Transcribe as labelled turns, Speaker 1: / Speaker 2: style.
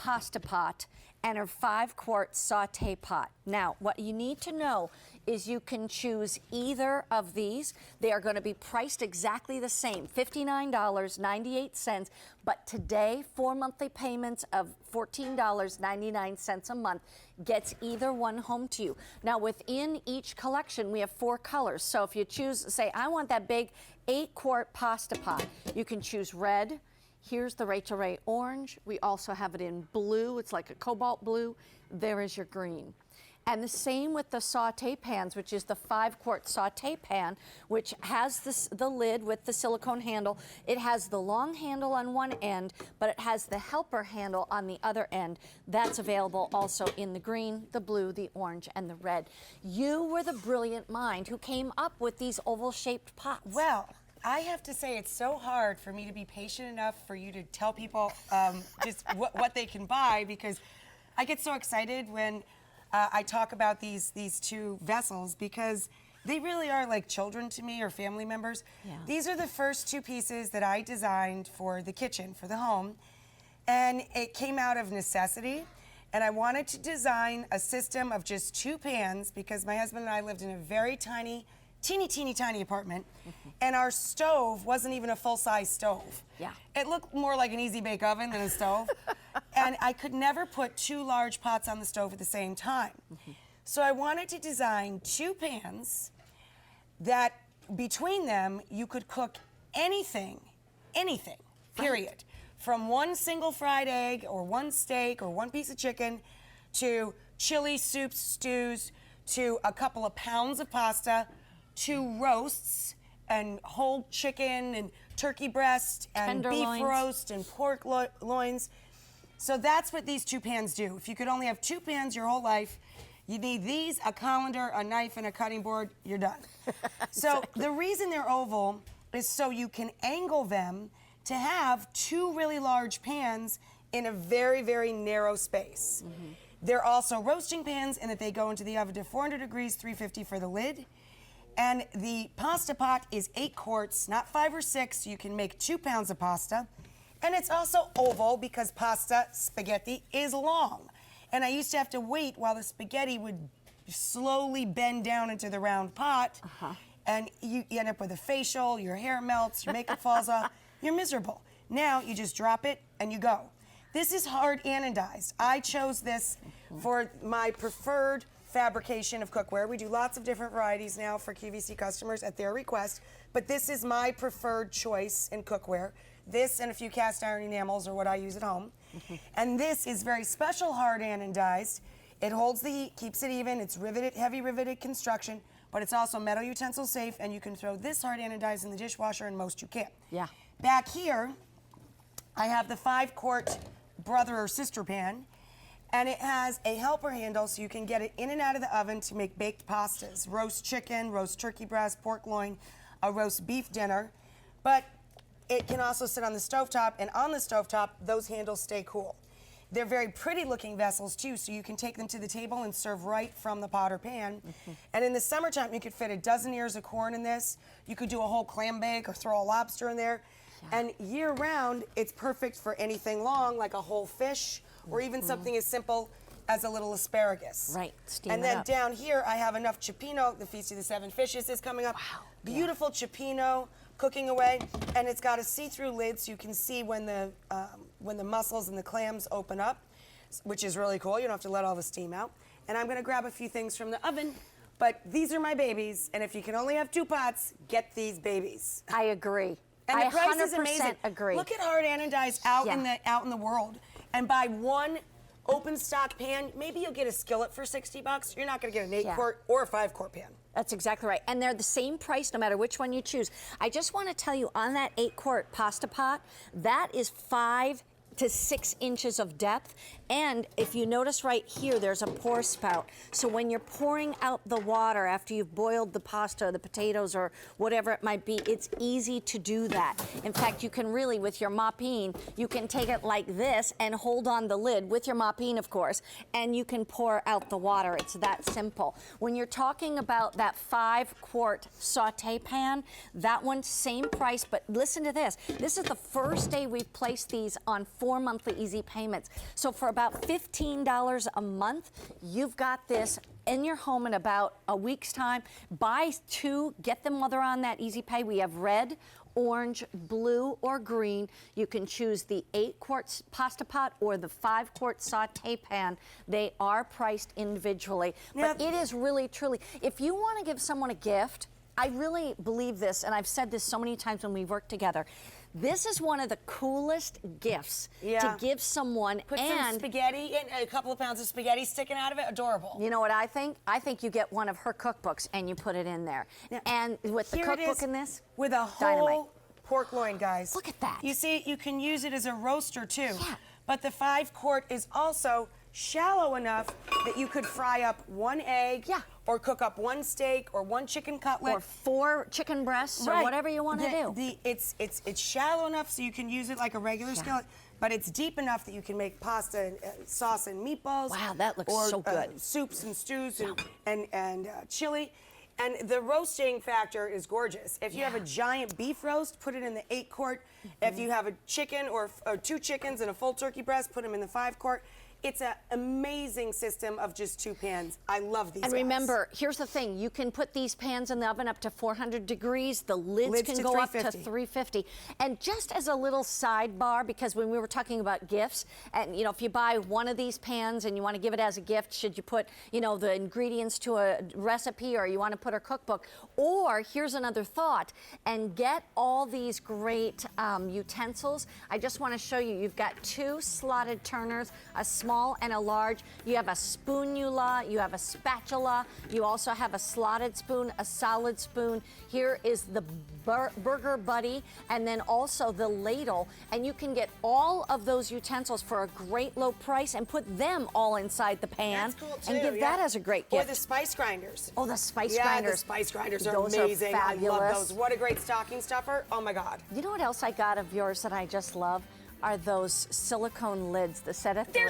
Speaker 1: pasta pot and her 5-quart saute pot. Now, what you need to know is you can choose either of these. They are going to be priced exactly the same, $59.98, but today, 4 monthly payments of $14.99 a month gets either one home to you. Now, within each collection, we have 4 colors. So if you choose, say, I want that big 8-quart pasta pot, you can choose red. Here's the Rachael Ray orange. We also have it in blue. It's like a cobalt blue. There is your green. And the same with the saute pans, which is the 5-quart saute pan, which has the lid with the silicone handle. It has the long handle on one end, but it has the helper handle on the other end. That's available also in the green, the blue, the orange, and the red. You were the brilliant mind who came up with these oval-shaped pots.
Speaker 2: Well, I have to say it's so hard for me to be patient enough for you to tell people just what they can buy, because I get so excited when I talk about these 2 vessels, because they really are like children to me, or family members.
Speaker 1: Yeah.
Speaker 2: These are the first 2 pieces that I designed for the kitchen, for the home, and it came out of necessity. And I wanted to design a system of just 2 pans, because my husband and I lived in a very tiny, teeny tiny apartment, and our stove wasn't even a full-size stove.
Speaker 1: Yeah.
Speaker 2: It looked more like an easy bake oven than a stove. And I could never put 2 large pots on the stove at the same time. So I wanted to design 2 pans that between them you could cook anything, period. From 1 single fried egg, or 1 steak, or 1 piece of chicken, to chili soups, stews, to a couple of pounds of pasta, to roasts, and whole chicken, and turkey breast, and beef roast, and pork loins. So that's what these 2 pans do. If you could only have 2 pans your whole life, you need these, a colander, a knife, and a cutting board, you're done. So the reason they're oval is so you can angle them to have 2 really large pans in a very, very narrow space. They're also roasting pans in that they go into the oven to 400 degrees, 350 for the lid. And the pasta pot is 8 quarts, not 5 or 6, so you can make 2 pounds of pasta. And it's also oval because pasta, spaghetti, is long. And I used to have to wait while the spaghetti would slowly bend down into the round pot. And you end up with a facial, your hair melts, your makeup falls off, you're miserable. Now you just drop it and you go. This is hard anodized. I chose this for my preferred fabrication of cookware. We do lots of different varieties now for QVC customers at their request, but this is my preferred choice in cookware. This and a few cast iron enamels are what I use at home. And this is very special hard anodized. It holds the heat, keeps it even, it's riveted, heavy riveted construction, but it's also metal utensil safe, and you can throw this hard anodized in the dishwasher, and most you can't.
Speaker 1: Yeah.
Speaker 2: Back here, I have the 5-quart brother or sister pan, and it has a helper handle so you can get it in and out of the oven to make baked pastas. Roast chicken, roast turkey breast, pork loin, a roast beef dinner. But it can also sit on the stovetop, and on the stovetop, those handles stay cool. They're very pretty looking vessels too, so you can take them to the table and serve right from the pot or pan. And in the summertime, you could fit a dozen ears of corn in this. You could do a whole clam bake or throw a lobster in there. And year round, it's perfect for anything long, like a whole fish, or even something as simple as a little asparagus.
Speaker 1: Right, steam
Speaker 2: And
Speaker 1: it
Speaker 2: then
Speaker 1: up.
Speaker 2: down here, I have enough cioppino. The Feast of the 7 Fishes is coming up.
Speaker 1: Wow.
Speaker 2: Beautiful cioppino cooking away, and it's got a see-through lid so you can see when the mussels and the clams open up, which is really cool. You don't have to let all the steam out. And I'm gonna grab a few things from the oven, but these are my babies, and if you can only have 2 pots, get these babies.
Speaker 1: I agree.
Speaker 2: And
Speaker 1: I
Speaker 2: the price
Speaker 1: 100%
Speaker 2: is amazing.
Speaker 1: agree.
Speaker 2: Look at hard anodized out in the world, and buy 1 open stock pan. Maybe you'll get a skillet for $60. You're not going to get an 8-quart or a 5-quart pan.
Speaker 1: That's exactly right. And they're the same price no matter which one you choose. I just want to tell you, on that 8-quart pasta pot, that is 5 to 6 inches of depth. And if you notice right here, there's a pour spout. So when you're pouring out the water after you've boiled the pasta or the potatoes or whatever it might be, it's easy to do that. In fact, you can really, with your mop-in, you can take it like this and hold on the lid with your mop-in, of course, and you can pour out the water. It's that simple. When you're talking about that 5-quart saute pan, that one, same price, but listen to this. This is the first day we've placed these on 4 monthly easy payments. So for about $15 a month, you've got this in your home in about a week's time. Buy 2, get them while they're on that easy pay. We have red, orange, blue, or green. You can choose the 8-quart pasta pot or the 5-quart saute pan. They are priced individually. But it is really, truly, if you want to give someone a gift, I really believe this, and I've said this so many times when we work together. This is one of the coolest gifts to give someone.
Speaker 2: Put some spaghetti in, a couple of pounds of spaghetti sticking out of it. Adorable.
Speaker 1: You know what I think? I think you get one of her cookbooks and you put it in there.
Speaker 2: Now,
Speaker 1: and with the cookbook in this,
Speaker 2: with a whole pork loin, guys.
Speaker 1: Look at that.
Speaker 2: You see, you can use it as a roaster too.
Speaker 1: Yeah.
Speaker 2: But the 5-quart is also shallow enough that you could fry up 1 egg, or cook up 1 steak, or 1 chicken cutlet,
Speaker 1: or 4 chicken breasts, or whatever you want to do.
Speaker 2: It's shallow enough so you can use it like a regular skillet, but it's deep enough that you can make pasta and sauce and meatballs.
Speaker 1: Wow, that looks so good.
Speaker 2: Soups and stews and chili. And the roasting factor is gorgeous. If you have a giant beef roast, put it in the 8-quart. If you have a chicken or 2 chickens and a full turkey breast, put them in the 5-quart. It's an amazing system of just 2 pans. I love these.
Speaker 1: And remember, here's the thing. You can put these pans in the oven up to 400 degrees. The lids can go up to 350. And just as a little sidebar, because when we were talking about gifts, and you know, if you buy one of these pans and you want to give it as a gift, should you put, you know, the ingredients to a recipe, or you want to put her cookbook? Or here's another thought, and get all these great utensils. I just want to show you, you've got 2 slotted turners, a small and a large. You have a spoonula, you have a spatula, you also have a slotted spoon, a solid spoon. Here is the burger buddy, and then also the ladle. And you can get all of those utensils for a great low price and put them all inside the pan.
Speaker 2: That's cool too,
Speaker 1: and give that as a great gift.
Speaker 2: Or the spice grinders.
Speaker 1: Oh, the spice grinders.
Speaker 2: The spice grinders are
Speaker 1: those
Speaker 2: amazing.
Speaker 1: Are fabulous.
Speaker 2: I love those. What a great stocking stuffer. Oh my God.
Speaker 1: You know what else I got of yours that I just love? Are those silicone lids, the set of 3.